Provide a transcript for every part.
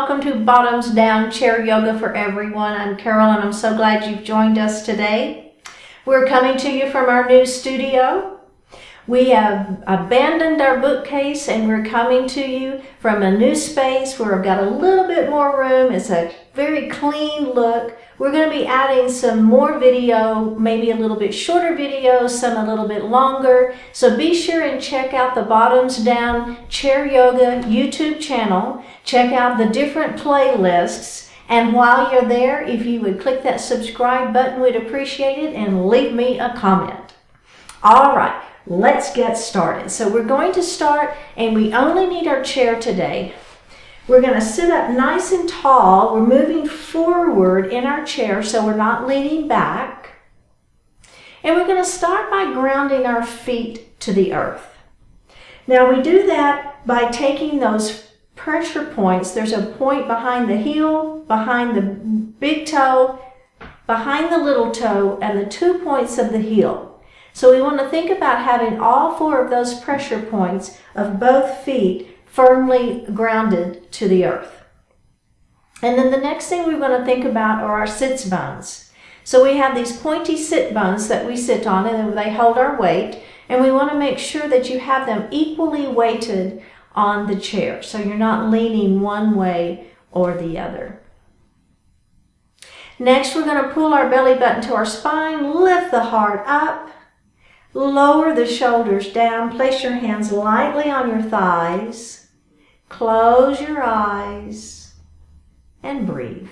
welcome to Bottoms Down Chair Yoga for Everyone. I'm Carol and I'm so glad you've joined us today. We're coming to you from our new studio. We have abandoned our bookcase and we're coming to you from a new space where we've got a little bit more room. It's a very clean look. We're going to be adding some more video, maybe a little bit shorter videos, some a little bit longer. So be sure and check out the Bottoms Down Chair Yoga YouTube channel. Check out the different playlists. And while you're there, if you would click that subscribe button, we'd appreciate it, and leave me a comment. All right, let's get started. So we're going to start, and we only need our chair today. We're going to sit up nice and tall. We're moving forward in our chair so we're not leaning back. And we're going to start by grounding our feet to the earth. Now we do that by taking those pressure points. There's a point behind the heel, behind the big toe, behind the little toe, and the 2 points of the heel. So we want to think about having all 4 of those pressure points of both feet firmly grounded to the earth. And then the next thing we're going to think about are our sits bones. So we have these pointy sit bones that we sit on, and they hold our weight, and we want to make sure that you have them equally weighted on the chair, so you're not leaning one way or the other. Next, we're going to pull our belly button to our spine, lift the heart up, lower the shoulders down, place your hands lightly on your thighs, close your eyes, and breathe.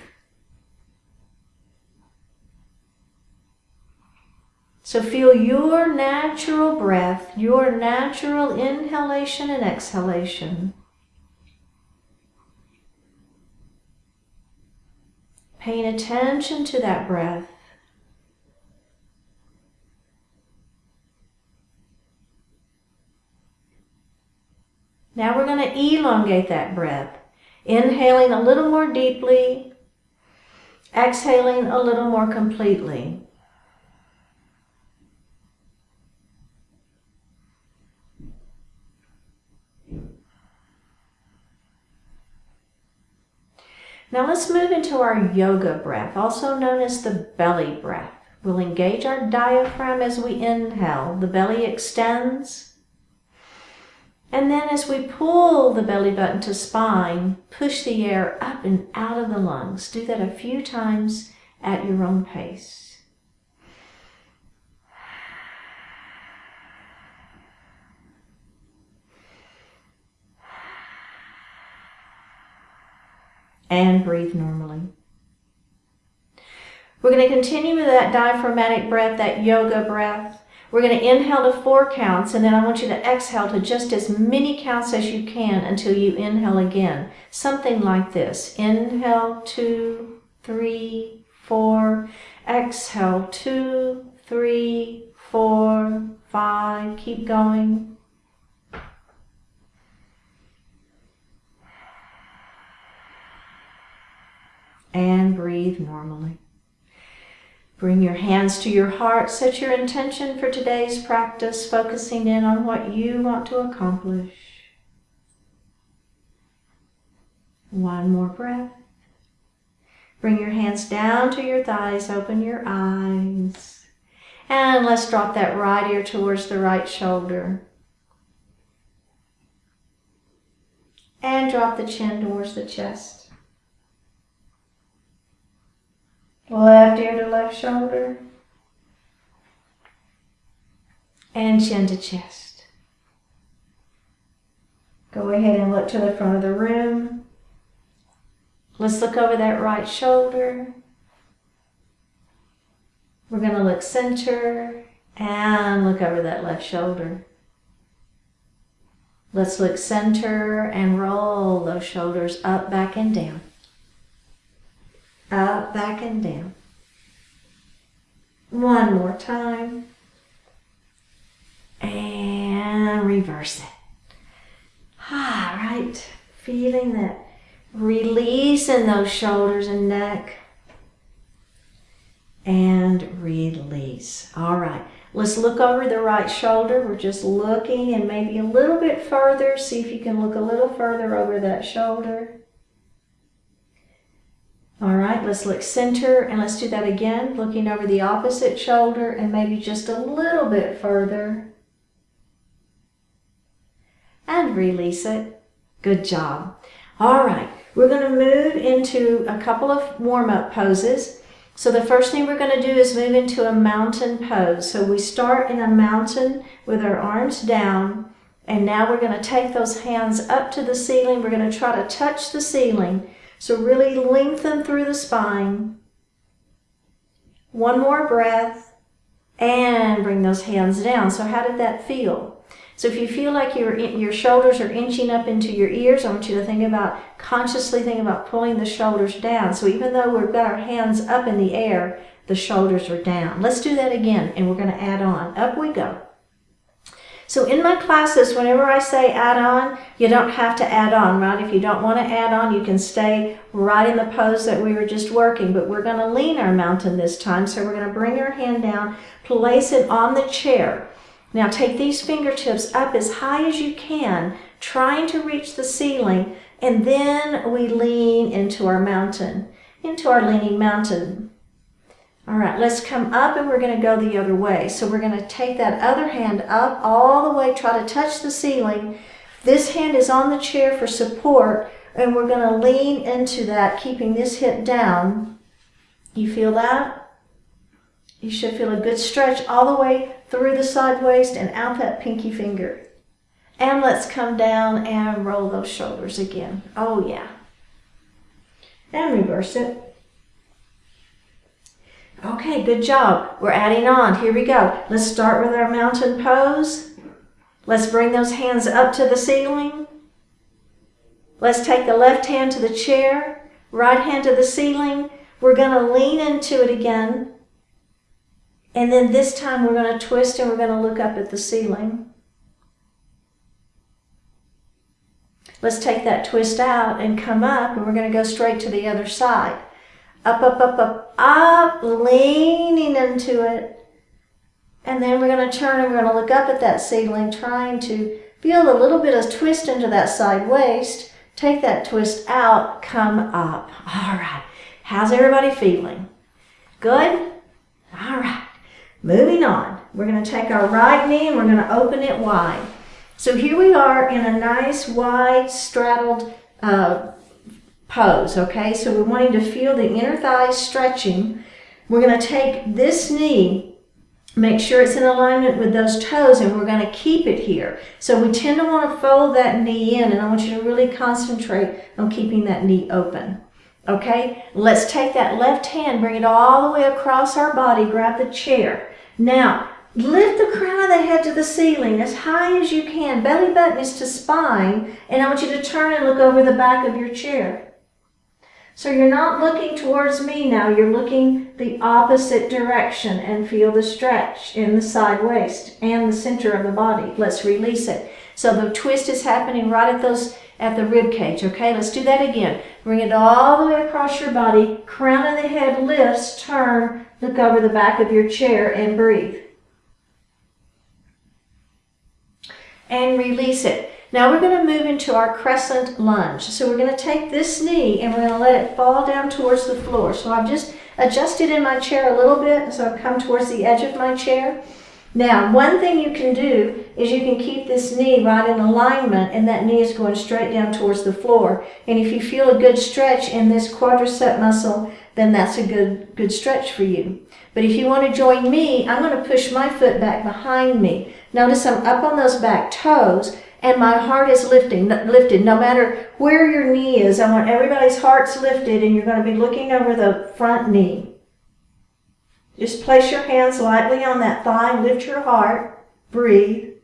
So feel your natural breath, your natural inhalation and exhalation. Paying attention to that breath. Now we're going to elongate that breath, inhaling a little more deeply, exhaling a little more completely. Now let's move into our yoga breath, also known as the belly breath. We'll engage our diaphragm as we inhale. The belly extends. And then as we pull the belly button to spine, push the air up and out of the lungs. Do that a few times at your own pace. And breathe normally. We're going to continue with that diaphragmatic breath, that yoga breath. We're going to inhale to 4 counts, and then I want you to exhale to just as many counts as you can until you inhale again. Something like this. Inhale, 2, 3, 4. Exhale, 2, 3, 4, 5. Keep going. And breathe normally. Bring your hands to your heart. Set your intention for today's practice, focusing in on what you want to accomplish. One more breath. Bring your hands down to your thighs. Open your eyes. And let's drop that right ear towards the right shoulder. And drop the chin towards the chest. Left ear to left shoulder, and chin to chest. Go ahead and look to the front of the room. Let's look over that right shoulder. We're going to look center and look over that left shoulder. Let's look center and roll those shoulders up, back, and down. Up, back, and down. One more time. And reverse it. All right. Feeling that release in those shoulders and neck. And release. All right. Let's look over the right shoulder. We're just looking and maybe a little bit further. See if you can look a little further over that shoulder. All right, let's look center and let's do that again, looking over the opposite shoulder and maybe just a little bit further. And release it. Good job. All right, we're going to move into a couple of warm-up poses. So the first thing we're going to do is move into a mountain pose. So we start in a mountain with our arms down, and now we're going to take those hands up to the ceiling. We're going to try to touch the ceiling. So really lengthen through the spine. One more breath, and bring those hands down. So how did that feel? So if you feel like your shoulders are inching up into your ears, I want you to consciously think about pulling the shoulders down. So even though we've got our hands up in the air, the shoulders are down. Let's do that again, and we're going to add on. Up we go. So in my classes, whenever I say add on, you don't have to add on, right? If you don't want to add on, you can stay right in the pose that we were just working, but we're going to lean our mountain this time. So we're going to bring our hand down, place it on the chair. Now take these fingertips up as high as you can, trying to reach the ceiling, and then we lean into our mountain, into our leaning mountain. All right, let's come up and we're going to go the other way. So we're going to take that other hand up all the way, try to touch the ceiling. This hand is on the chair for support, and we're going to lean into that, keeping this hip down. You feel that? You should feel a good stretch all the way through the side waist and out that pinky finger. And let's come down and roll those shoulders again. Oh yeah. And reverse it. Okay, good job. We're adding on. Here we go. Let's start with our mountain pose. Let's bring those hands up to the ceiling. Let's take the left hand to the chair, right hand to the ceiling. We're going to lean into it again. And then this time we're going to twist and we're going to look up at the ceiling. Let's take that twist out and come up, and we're going to go straight to the other side. Up, up, up, up, up, leaning into it. And then we're going to turn and we're going to look up at that ceiling, trying to feel a little bit of twist into that side waist. Take that twist out, come up. All right. How's everybody feeling? Good? All right. Moving on. We're going to take our right knee and we're going to open it wide. So here we are in a nice wide straddled pose, okay? So we're wanting to feel the inner thighs stretching. We're going to take this knee, make sure it's in alignment with those toes, and we're going to keep it here. So we tend to want to fold that knee in, and I want you to really concentrate on keeping that knee open. Okay, let's take that left hand, bring it all the way across our body, grab the chair. Now, lift the crown of the head to the ceiling as high as you can. Belly button is to spine, and I want you to turn and look over the back of your chair. So you're not looking towards me now, you're looking the opposite direction, and feel the stretch in the side waist and the center of the body. Let's release it. So the twist is happening right at the rib cage, okay? Let's do that again. Bring it all the way across your body. Crown of the head lifts, turn, look over the back of your chair and breathe. And release it. Now we're going to move into our crescent lunge. So we're going to take this knee and we're going to let it fall down towards the floor. So I've just adjusted in my chair a little bit, so I've come towards the edge of my chair. Now, one thing you can do is you can keep this knee right in alignment, and that knee is going straight down towards the floor. And if you feel a good stretch in this quadricep muscle, then that's a good stretch for you. But if you want to join me, I'm going to push my foot back behind me. Notice I'm up on those back toes, and my heart is lifted. No matter where your knee is, I want everybody's hearts lifted, and you're going to be looking over the front knee. Just place your hands lightly on that thigh, lift your heart, breathe.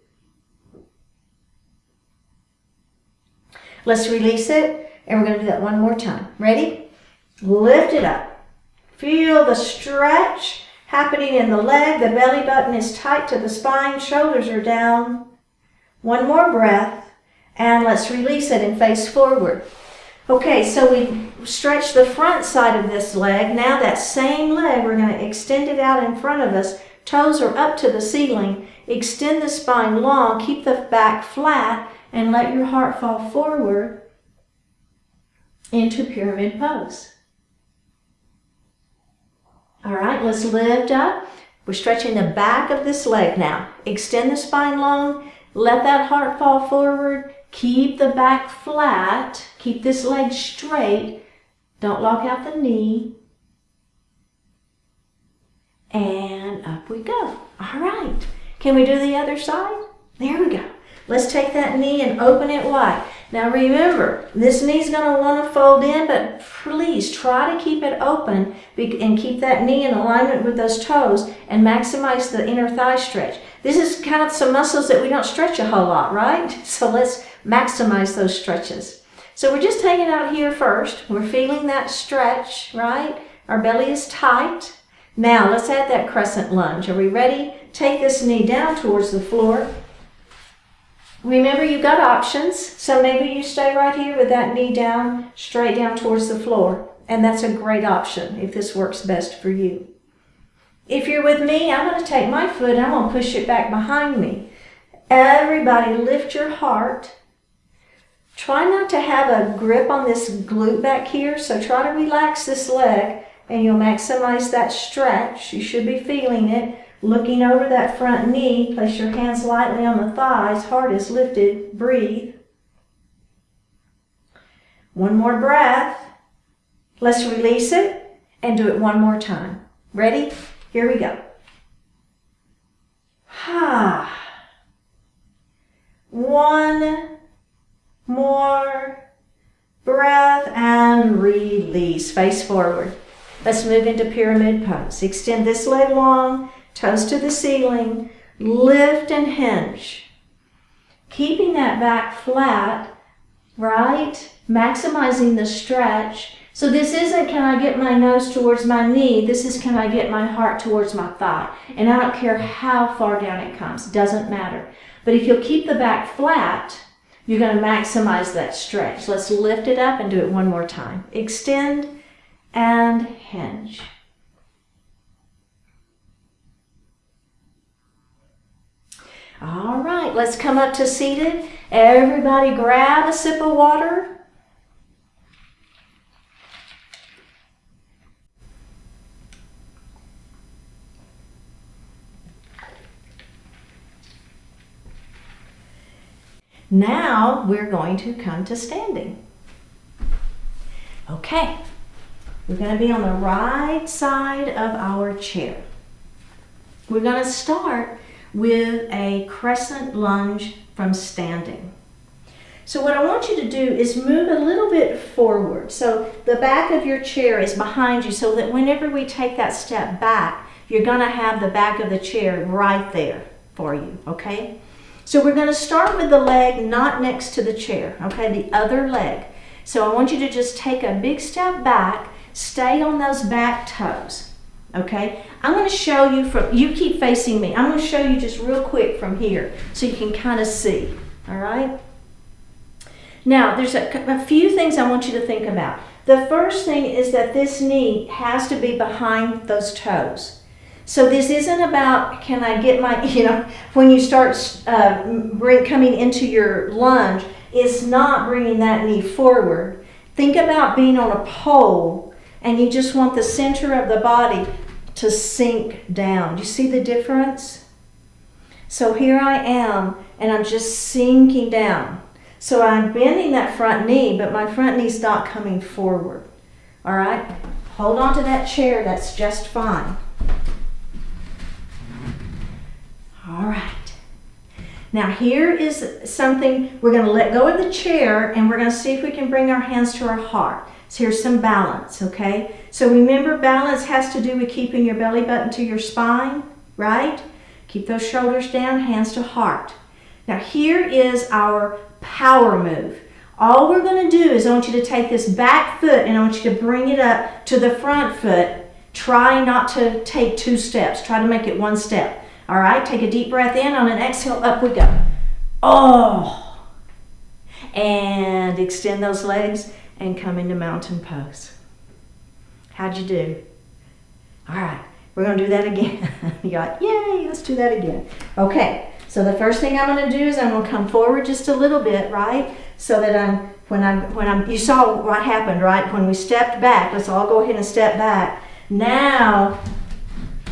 Let's release it, and we're going to do that one more time. Ready? Lift it up. Feel the stretch happening in the leg. The belly button is tight to the spine, shoulders are down. One more breath, and let's release it and face forward. Okay, so we stretch the front side of this leg. Now that same leg, we're going to extend it out in front of us. Toes are up to the ceiling. Extend the spine long, keep the back flat, and let your heart fall forward into pyramid pose. All right, let's lift up. We're stretching the back of this leg now. Extend the spine long. Let that heart fall forward. Keep the back flat. Keep this leg straight. Don't lock out the knee. And up we go. All right. Can we do the other side? There we go. Let's take that knee and open it wide. Now remember, this knee's going to want to fold in, but please try to keep it open and keep that knee in alignment with those toes and maximize the inner thigh stretch. This is kind of some muscles that we don't stretch a whole lot, right? So let's maximize those stretches. So we're just taking out here first. We're feeling that stretch, right? Our belly is tight. Now let's add that crescent lunge. Are we ready? Take this knee down towards the floor. Remember, you've got options, so maybe you stay right here with that knee down, straight down towards the floor, and that's a great option if this works best for you. If you're with me, I'm going to take my foot and I'm going to push it back behind me. Everybody lift your heart. Try not to have a grip on this glute back here, so try to relax this leg and you'll maximize that stretch. You should be feeling it. Looking over that front knee, place your hands lightly on the thighs, heart is lifted, breathe. One more breath. Let's release it and do it one more time. Ready? Here we go. One more breath and release. Face forward. Let's move into pyramid pose. Extend this leg long. Toes to the ceiling, lift and hinge. Keeping that back flat, right? Maximizing the stretch. So this isn't can I get my nose towards my knee, this is can I get my heart towards my thigh. And I don't care how far down it comes, doesn't matter. But if you'll keep the back flat, you're going to maximize that stretch. Let's lift it up and do it one more time. Extend and hinge. All right, let's come up to seated. Everybody grab a sip of water. Now we're going to come to standing. Okay, we're going to be on the right side of our chair. We're going to start with a crescent lunge from standing. So what I want you to do is move a little bit forward. So the back of your chair is behind you so that whenever we take that step back, you're going to have the back of the chair right there for you, okay? So we're going to start with the leg not next to the chair, okay, the other leg. So I want you to just take a big step back, stay on those back toes. Okay, I'm going to show you from, you keep facing me. I'm going to show you just real quick from here so you can kind of see, all right? Now, there's a few things I want you to think about. The first thing is that this knee has to be behind those toes. So this isn't about, can I get my, when you start coming into your lunge, it's not bringing that knee forward. Think about being on a pole and you just want the center of the body to sink down. Do you see the difference? So here I am, and I'm just sinking down. So I'm bending that front knee, but my front knee's not coming forward. All right? Hold on to that chair. That's just fine. All right. Now here is something, we're going to let go of the chair, and we're going to see if we can bring our hands to our heart. So here's some balance, okay? So remember, balance has to do with keeping your belly button to your spine, right? Keep those shoulders down, hands to heart. Now here is our power move. All we're going to do is I want you to take this back foot and I want you to bring it up to the front foot. Try not to take two steps. Try to make it one step. All right, take a deep breath in. On an exhale, up we go. Oh! And extend those legs and come into mountain pose. How'd you do? All right, we're going to do that again. You're like, yay, let's do that again. Okay, so the first thing I'm going to do is I'm going to come forward just a little bit, right? So that you saw what happened, right? When we stepped back, let's all go ahead and step back. Now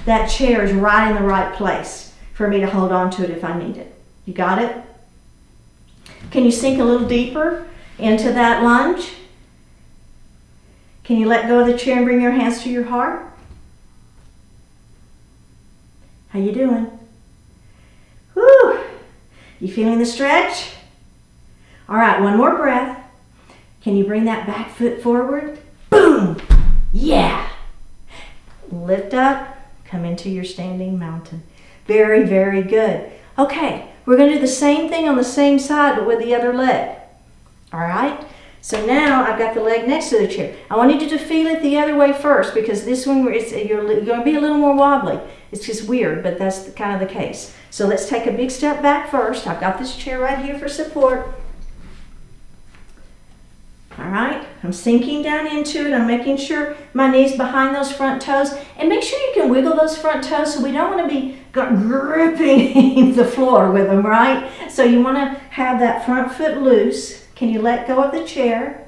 that chair is right in the right place for me to hold on to it if I need it. You got it? Can you sink a little deeper into that lunge? Can you let go of the chair and bring your hands to your heart? How you doing? Whew. You feeling the stretch? All right, one more breath. Can you bring that back foot forward? Boom! Yeah! Lift up, come into your standing mountain. Very, very good. Okay, we're going to do the same thing on the same side, but with the other leg. All right? So now I've got the leg next to the chair. I want you to feel it the other way first, because this one, you're going to be a little more wobbly. It's just weird, but that's kind of the case. So let's take a big step back first. I've got this chair right here for support. All right, I'm sinking down into it. I'm making sure my knee's behind those front toes. And make sure you can wiggle those front toes, so we don't want to be gripping the floor with them, right? So you want to have that front foot loose. Can you let go of the chair?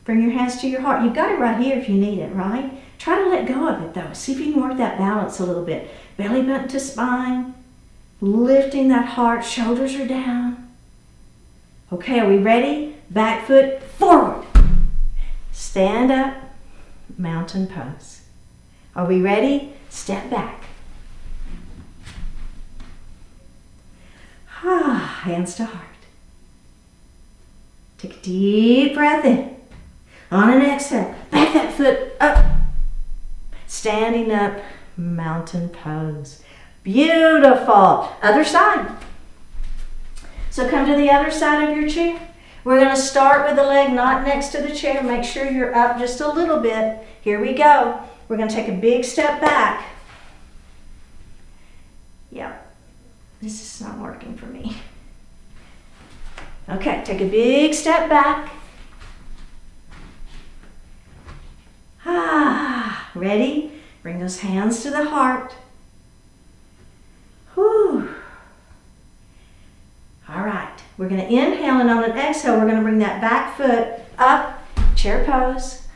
Bring your hands to your heart. You've got it right here if you need it, right? Try to let go of it though. See if you can work that balance a little bit. Belly button to spine, lifting that heart, shoulders are down. Okay, are we ready? Back foot forward. Stand up, mountain pose. Are we ready? Step back. Hands to heart. Take a deep breath in. On an exhale, back that foot up. Standing up, mountain pose. Beautiful. Other side. So come to the other side of your chair. We're going to start with the leg not next to the chair. Make sure you're up just a little bit. Here we go. We're going to take a big step back. Yep. This is not working for me. Okay, take a big step back. Ready? Bring those hands to the heart. Whew. All right, we're going to inhale, and on an exhale, we're going to bring that back foot up, chair pose,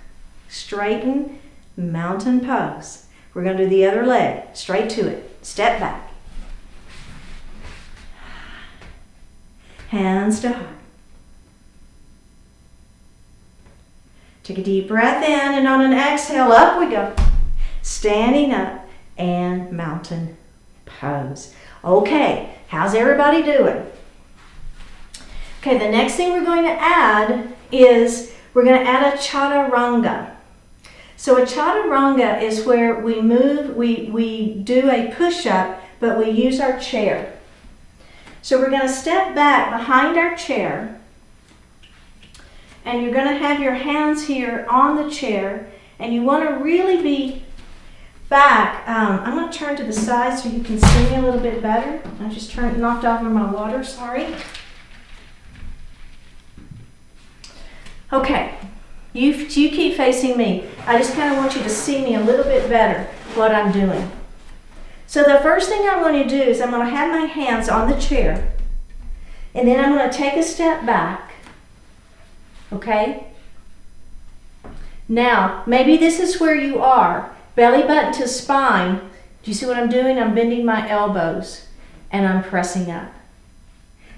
straighten, mountain pose. We're going to do the other leg, straight to it, step back. Hands to heart. Take a deep breath in, and on an exhale, up we go. Standing up and mountain pose. Okay, how's everybody doing? Okay, the next thing we're going to add is we're going to add a chaturanga. So a chaturanga is where we move, we do a push-up, but we use our chair. So we're going to step back behind our chair, and you're going to have your hands here on the chair, and you want to really be back. I'm going to turn to the side so you can see me a little bit better. I just knocked over my water, sorry. Okay, you keep facing me. I just kind of want you to see me a little bit better, what I'm doing. So the first thing I'm going to do is I'm going to have my hands on the chair, and then I'm going to take a step back. Okay? Now, maybe this is where you are. Belly button to spine. Do you see what I'm doing? I'm bending my elbows and I'm pressing up.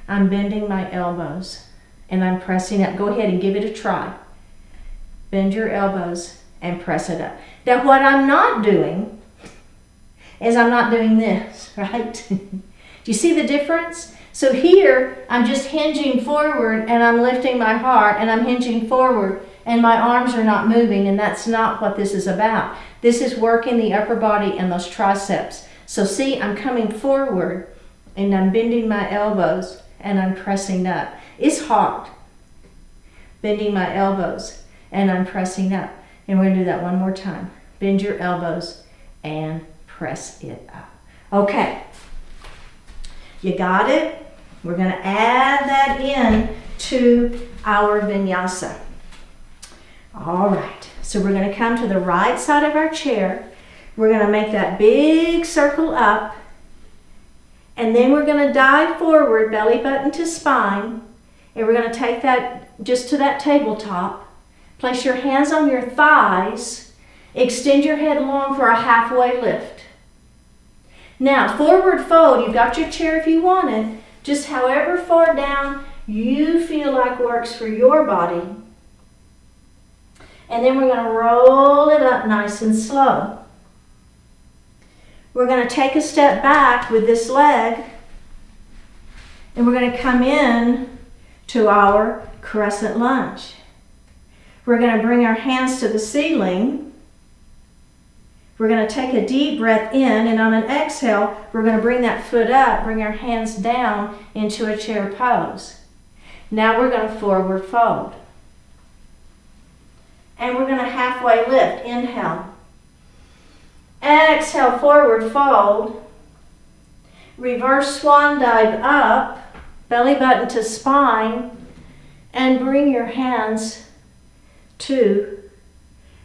I'm bending my elbows and I'm pressing up. Go ahead and give it a try. Bend your elbows and press it up. Now, what I'm not doing is I'm not doing this, right? Do you see the difference? So here, I'm just hinging forward and I'm lifting my heart, and I'm hinging forward and my arms are not moving, and that's not what this is about. This is working the upper body and those triceps. So see, I'm coming forward and I'm bending my elbows and I'm pressing up. It's hard. Bending my elbows and I'm pressing up. And we're going to do that one more time. Bend your elbows and press it up. Okay. You got it? We're going to add that in to our vinyasa. All right. So we're going to come to the right side of our chair. We're going to make that big circle up. And then we're going to dive forward, belly button to spine. And we're going to take that just to that tabletop. Place your hands on your thighs. Extend your head long for a halfway lift. Now, forward fold, you've got your chair if you want it, just however far down you feel like works for your body. And then we're going to roll it up nice and slow. We're going to take a step back with this leg, and we're going to come in to our crescent lunge. We're going to bring our hands to the ceiling. We're going to take a deep breath in, and on an exhale, we're going to bring that foot up, bring our hands down into a chair pose. Now we're going to forward fold. And we're going to halfway lift. Inhale. Exhale, forward fold. Reverse swan dive up, belly button to spine, and bring your hands to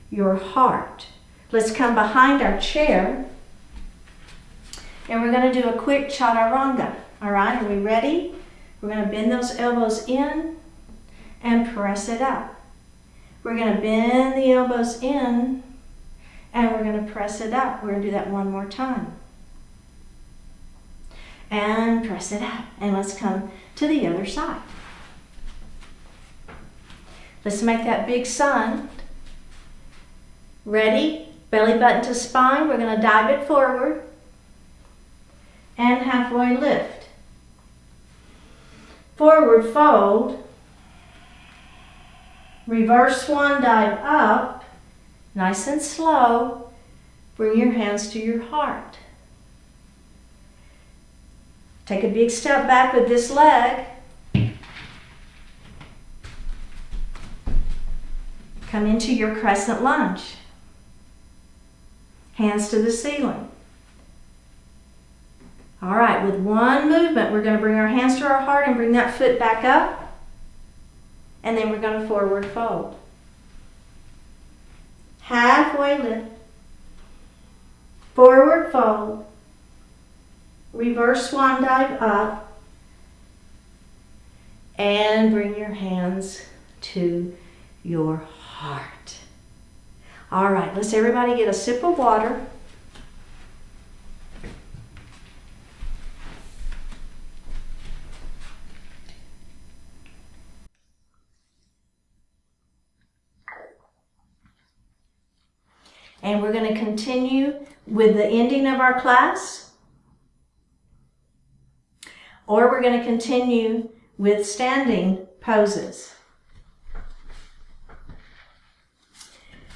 your heart. Let's come behind our chair, and we're going to do a quick chaturanga. All right, are we ready? We're going to bend those elbows in and press it up. We're going to bend the elbows in and we're going to press it up. We're going to do that one more time. And press it up. And let's come to the other side. Let's make that big sun. Ready? Belly button to spine. We're going to dive it forward and halfway lift. Forward fold. Reverse swan dive up, nice and slow. Bring your hands to your heart. Take a big step back with this leg. Come into your crescent lunge. Hands to the ceiling. All right, with one movement, we're going to bring our hands to our heart and bring that foot back up. And then we're going to forward fold. Halfway lift. Forward fold. Reverse swan dive up. And bring your hands to your heart. All right, let's everybody get a sip of water. And we're going to continue with the ending of our class, or we're going to continue with standing poses.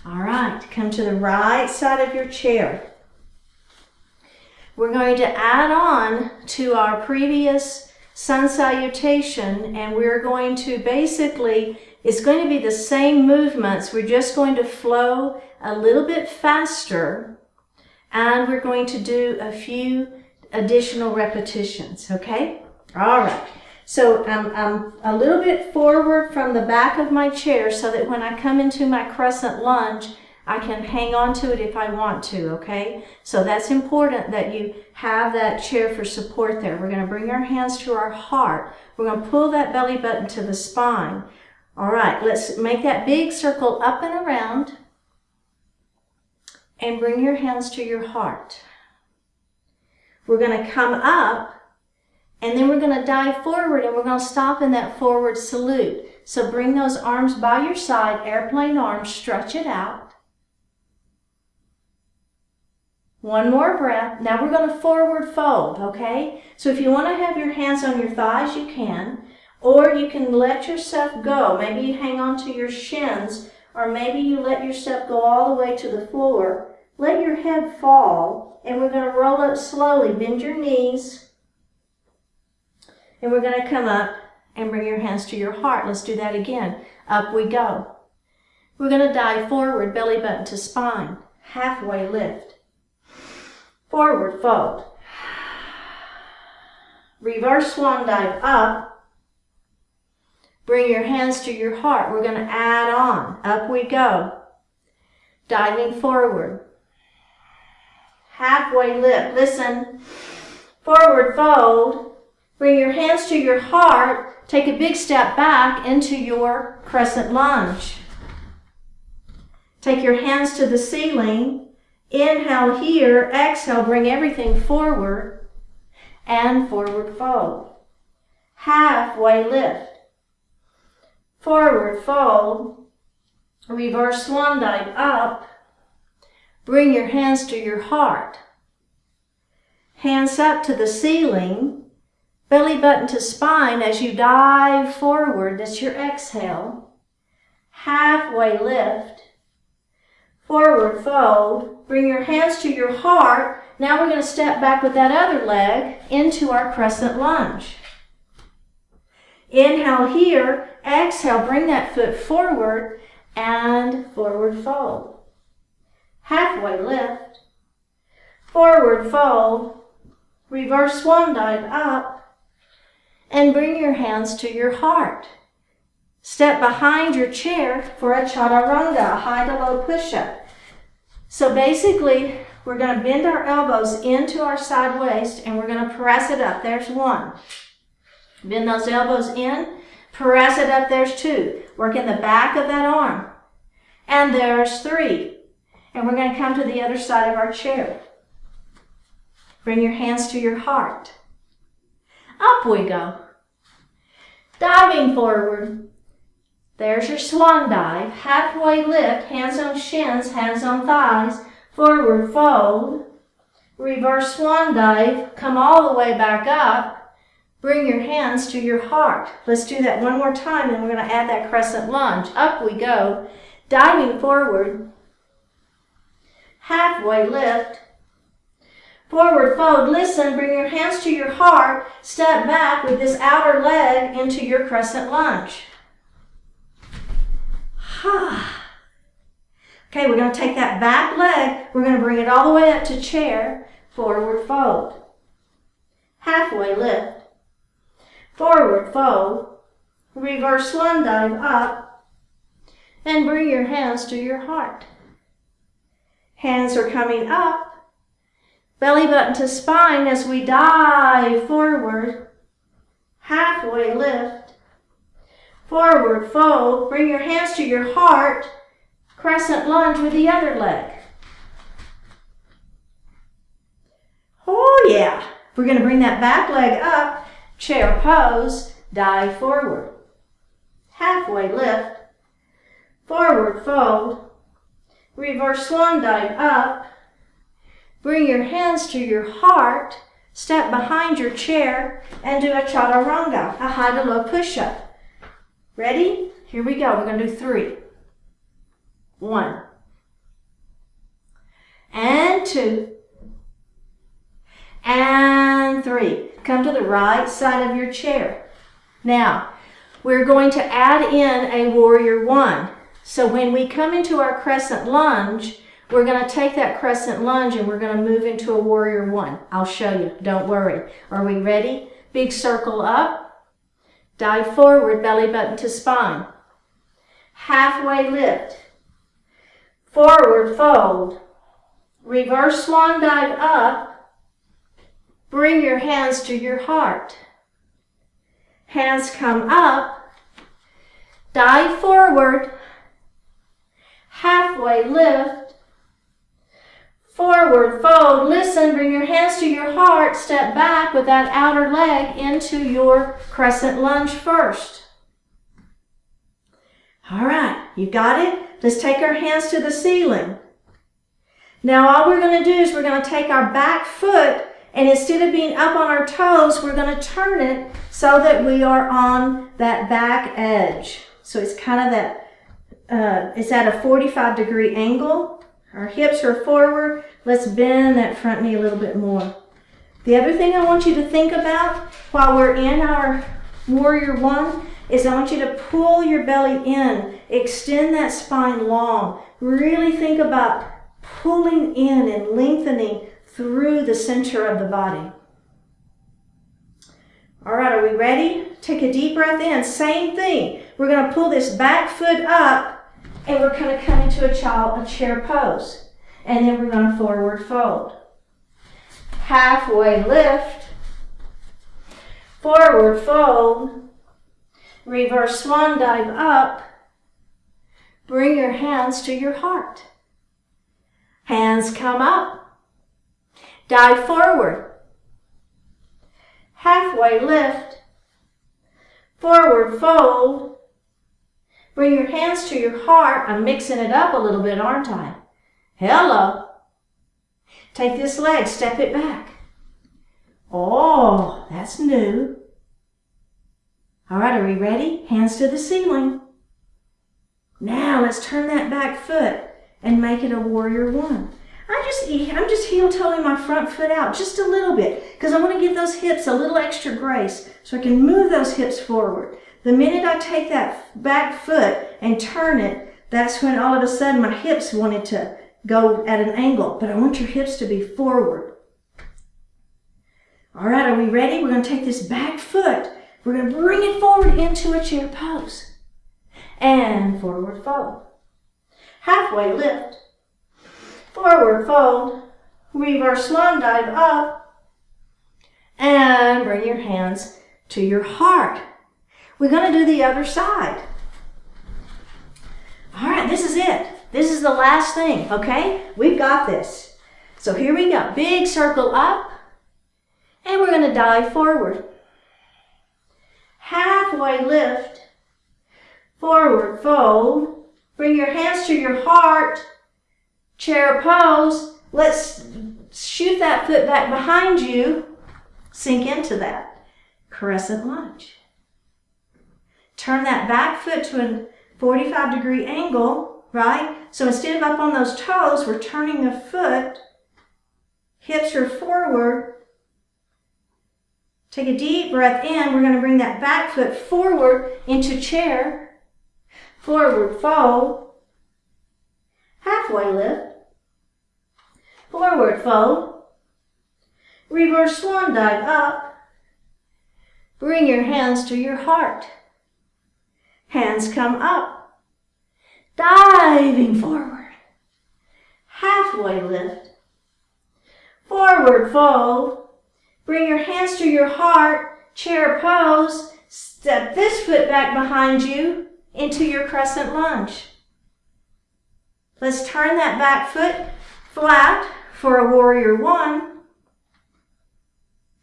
All right, come to the right side of your chair. We're going to add on to our previous sun salutation, and we're going to basically, it's going to be the same movements. We're just going to flow a little bit faster, and we're going to do a few additional repetitions, okay? All right. So I'm a little bit forward from the back of my chair so that when I come into my crescent lunge, I can hang on to it if I want to, okay? So that's important that you have that chair for support there. We're going to bring our hands to our heart. We're going to pull that belly button to the spine. All right, let's make that big circle up and around. And bring your hands to your heart. We're going to come up, and then we're going to dive forward, and we're going to stop in that forward salute. So bring those arms by your side, airplane arms, stretch it out. One more breath. Now we're going to forward fold, okay? So if you want to have your hands on your thighs, you can, or you can let yourself go. Maybe you hang on to your shins, or maybe you let yourself go all the way to the floor. Let your head fall, and we're going to roll up slowly. Bend your knees, and we're going to come up and bring your hands to your heart. Let's do that again. Up we go. We're going to dive forward, belly button to spine. Halfway lift. Forward fold. Reverse swan dive up. Bring your hands to your heart. We're going to add on. Up we go. Diving forward. Halfway lift. Listen. Forward fold. Bring your hands to your heart. Take a big step back into your crescent lunge. Take your hands to the ceiling. Inhale here, exhale, bring everything forward and forward fold. Halfway lift. Forward fold. Reverse swan dive up. Bring your hands to your heart. Hands up to the ceiling. Belly button to spine as you dive forward. That's your exhale. Halfway lift. Forward fold. Bring your hands to your heart. Now we're going to step back with that other leg into our crescent lunge. Inhale here. Exhale, bring that foot forward and forward fold. Halfway lift. Forward fold. Reverse swan dive up. And bring your hands to your heart. Step behind your chair for a chaturanga, a high to low push-up. So basically, we're going to bend our elbows into our side waist and we're going to press it up. There's one. Bend those elbows in, press it up. There's two. Work in the back of that arm. And there's three. And we're going to come to the other side of our chair. Bring your hands to your heart. Up we go. Diving forward. There's your swan dive. Halfway lift, hands on shins, hands on thighs. Forward fold. Reverse swan dive. Come all the way back up. Bring your hands to your heart. Let's do that one more time and we're going to add that crescent lunge. Up we go. Diving forward. Halfway lift. Forward fold. Listen, bring your hands to your heart. Step back with this outer leg into your crescent lunge. Okay, we're going to take that back leg. We're going to bring it all the way up to chair. Forward fold. Halfway lift. Forward fold. Reverse swan dive up. And bring your hands to your heart. Hands are coming up. Belly button to spine as we dive forward. Halfway lift. Forward fold. Bring your hands to your heart. Crescent lunge with the other leg. Oh yeah. We're going to bring that back leg up. Chair pose. Dive forward. Halfway lift. Forward fold. Reverse swan dive up. Bring your hands to your heart, step behind your chair, and do a chaturanga, a high to low push-up. Ready? Here we go. We're going to do 3. 1. And 2. And 3. Come to the right side of your chair. Now, we're going to add in a warrior 1. So when we come into our crescent lunge, we're going to take that crescent lunge and we're going to move into a warrior 1. I'll show you. Don't worry. Are we ready? Big circle up. Dive forward, belly button to spine. Halfway lift. Forward fold. Reverse swan dive up. Bring your hands to your heart. Hands come up. Dive forward. Halfway lift. Forward fold. Listen, bring your hands to your heart. Step back with that outer leg into your crescent lunge first. All right, you got it? Let's take our hands to the ceiling. Now all we're going to do is we're going to take our back foot and instead of being up on our toes, we're going to turn it so that we are on that back edge. So it's kind of that, it's at a 45-degree angle. Our hips are forward. Let's bend that front knee a little bit more. The other thing I want you to think about while we're in our warrior 1 is I want you to pull your belly in. Extend that spine long. Really think about pulling in and lengthening through the center of the body. All right, are we ready? Take a deep breath in. Same thing. We're going to pull this back foot up. And we're going to come into a chair pose. And then we're going to forward fold. Halfway lift. Forward fold. Reverse swan dive up. Bring your hands to your heart. Hands come up. Dive forward. Halfway lift. Forward fold. Bring your hands to your heart. I'm mixing it up a little bit, aren't I? Hello. Take this leg, step it back. Oh, that's new. All right, are we ready? Hands to the ceiling. Now let's turn that back foot and make it a warrior one. I'm just heel-toeing my front foot out just a little bit because I want to give those hips a little extra grace so I can move those hips forward. The minute I take that back foot and turn it, that's when all of a sudden my hips wanted to go at an angle, but I want your hips to be forward. All right, are we ready? We're going to take this back foot. We're going to bring it forward into a chair pose. And forward fold. Halfway lift. Forward fold. Reverse swan dive up. And bring your hands to your heart. We're going to do the other side. All right, this is it. This is the last thing, okay? We've got this. So here we go. Big circle up. And we're going to dive forward. Halfway lift. Forward fold. Bring your hands to your heart. Chair pose. Let's shoot that foot back behind you. Sink into that. Crescent lunge. Turn that back foot to a 45-degree angle, right? So instead of up on those toes, we're turning the foot. Hips are forward. Take a deep breath in. We're going to bring that back foot forward into chair. Forward fold. Halfway lift. Forward fold. Reverse swan dive up. Bring your hands to your heart. Hands come up. Diving forward. Halfway lift. Forward fold. Bring your hands to your heart. Chair pose. Step this foot back behind you into your crescent lunge. Let's turn that back foot flat for a warrior one.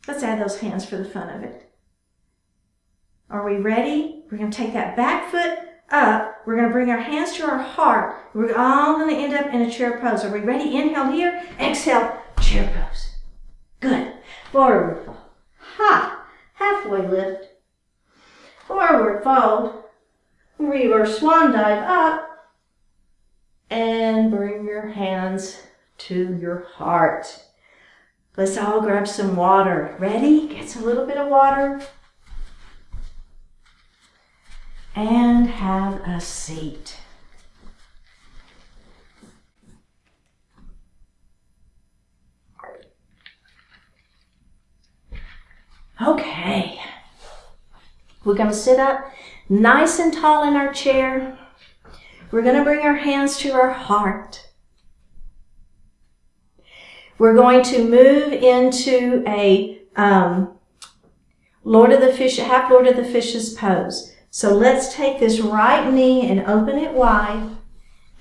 Let's add those hands for the fun of it. Are we ready? We're going to take that back foot up. We're going to bring our hands to our heart. We're all going to end up in a chair pose. Are we ready? Inhale here. Exhale. Chair pose. Good. Forward fold. Ha. Halfway lift. Forward fold. Reverse swan dive up. And bring your hands to your heart. Let's all grab some water. Ready? Get some little bit of water. And have a seat. Okay. We're going to sit up nice and tall in our chair. We're going to bring our hands to our heart. We're going to move into a half Lord of the Fishes pose. So let's take this right knee and open it wide.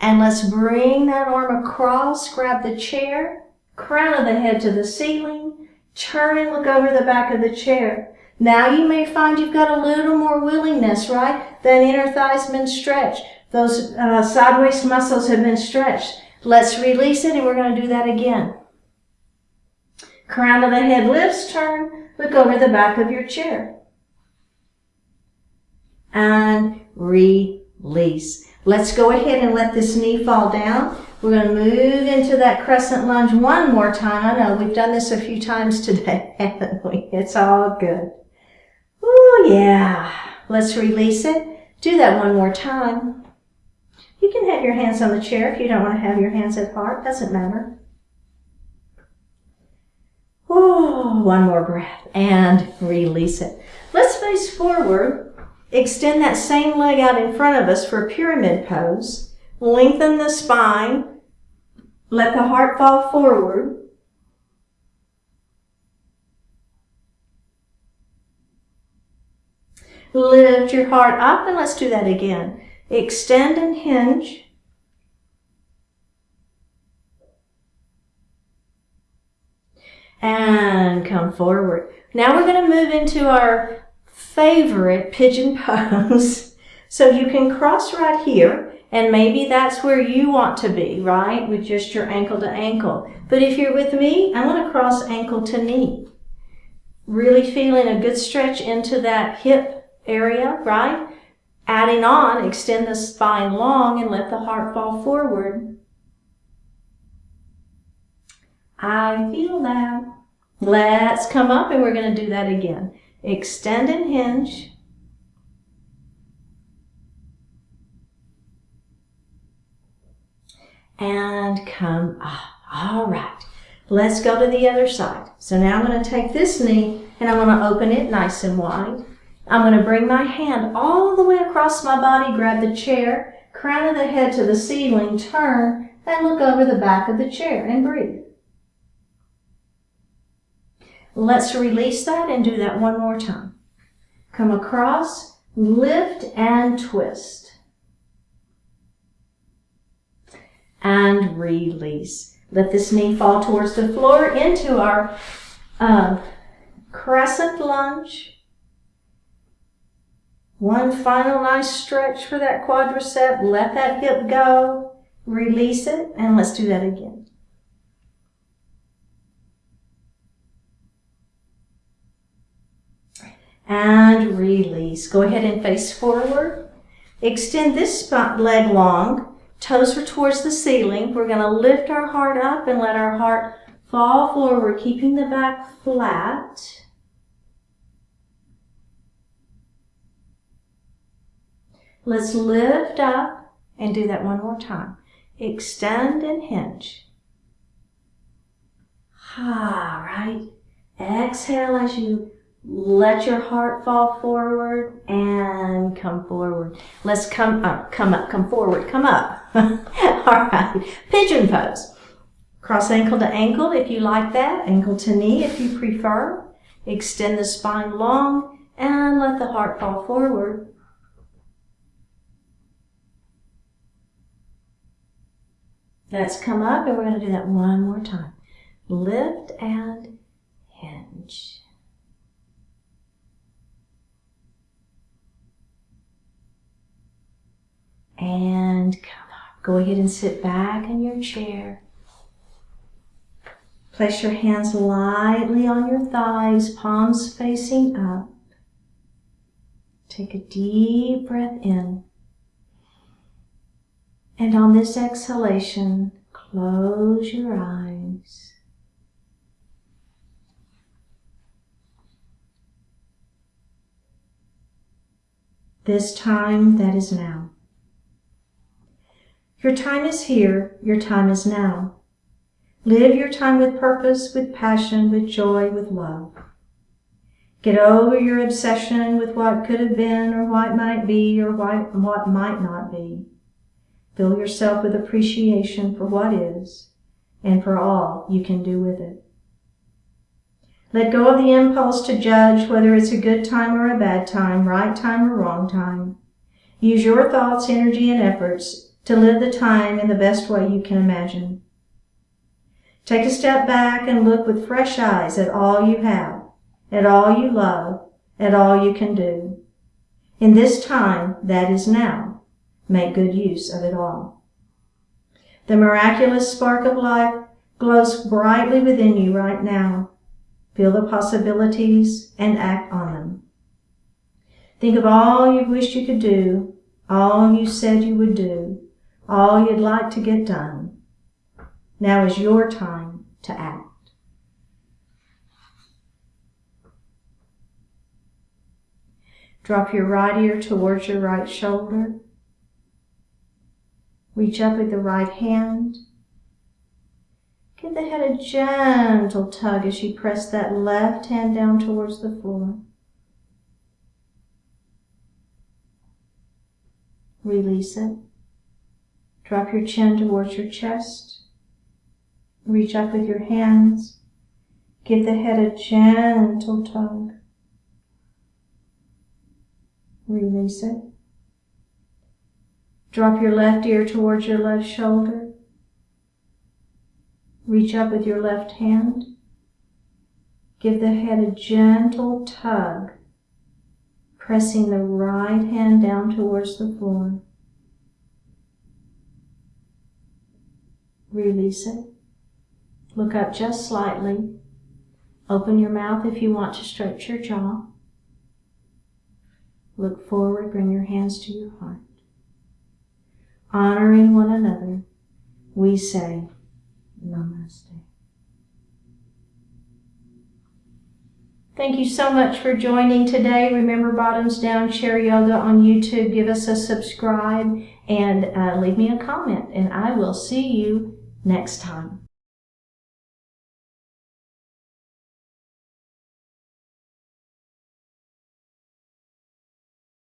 And let's bring that arm across, grab the chair, crown of the head to the ceiling, turn and look over the back of the chair. Now you may find you've got a little more willingness, right? That inner thigh's been stretched. Those side waist muscles have been stretched. Let's release it and we're going to do that again. Crown of the head lifts, turn, look over the back of your chair. And release. Let's go ahead and let this knee fall down. We're going to move into that crescent lunge one more time. I know we've done this a few times today, haven't we? It's all good. Oh yeah. Let's release it. Do that one more time. You can have your hands on the chair if you don't want to have your hands at heart. Doesn't matter. Oh, one more breath and release it. Let's face forward. Extend that same leg out in front of us for a pyramid pose. Lengthen the spine. Let the heart fall forward. Lift your heart up and let's do that again. Extend and hinge. And come forward. Now we're going to move into our favorite pigeon pose. So you can cross right here, and maybe that's where you want to be, right? With just your ankle to ankle. But if you're with me, I'm going to cross ankle to knee. Really feeling a good stretch into that hip area, right? Adding on, extend the spine long and let the heart fall forward. I feel that. Let's come up and we're going to do that again. Extend and hinge. And come up. All right. Let's go to the other side. So now I'm going to take this knee and I'm going to open it nice and wide. I'm going to bring my hand all the way across my body, grab the chair, crown of the head to the ceiling, turn, and look over the back of the chair and breathe. Let's release that and do that one more time. Come across, lift and twist. And release. Let this knee fall towards the floor into our crescent lunge. One final nice stretch for that quadricep. Let that hip go. Release it, and let's do that again. And release. Go ahead and face forward. Extend this leg long. Toes are towards the ceiling. We're going to lift our heart up and let our heart fall forward, keeping the back flat. Let's lift up and do that one more time. Extend and hinge. All right. Exhale as you let your heart fall forward and come forward. Let's come up, come forward, come up. All right. Pigeon pose. Cross ankle to ankle if you like that. Ankle to knee if you prefer. Extend the spine long and let the heart fall forward. Let's come up and we're going to do that one more time. Lift and hinge. And come up. Go ahead and sit back in your chair. Place your hands lightly on your thighs, palms facing up. Take a deep breath in. And on this exhalation, close your eyes. This time, that is now. Your time is here, your time is now. Live your time with purpose, with passion, with joy, with love. Get over your obsession with what could have been or what might be or what might not be. Fill yourself with appreciation for what is and for all you can do with it. Let go of the impulse to judge whether it's a good time or a bad time, right time or wrong time. Use your thoughts, energy, and efforts to live the time in the best way you can imagine. Take a step back and look with fresh eyes at all you have, at all you love, at all you can do. In this time that is now, make good use of it all. The miraculous spark of life glows brightly within you right now. Feel the possibilities and act on them. Think of all you wished you could do, all you said you would do, all you'd like to get done. Now is your time to act. Drop your right ear towards your right shoulder. Reach up with the right hand. Give the head a gentle tug as you press that left hand down towards the floor. Release it. Drop your chin towards your chest. Reach up with your hands. Give the head a gentle tug. Release it. Drop your left ear towards your left shoulder. Reach up with your left hand. Give the head a gentle tug, pressing the right hand down towards the floor. Release it. Look up just slightly. Open your mouth if you want to stretch your jaw. Look forward, bring your hands to your heart. Honoring one another, we say Namaste. Thank you so much for joining today. Remember, Bottoms Down Chair Yoga on YouTube. Give us a subscribe and leave me a comment, and I will see you next time.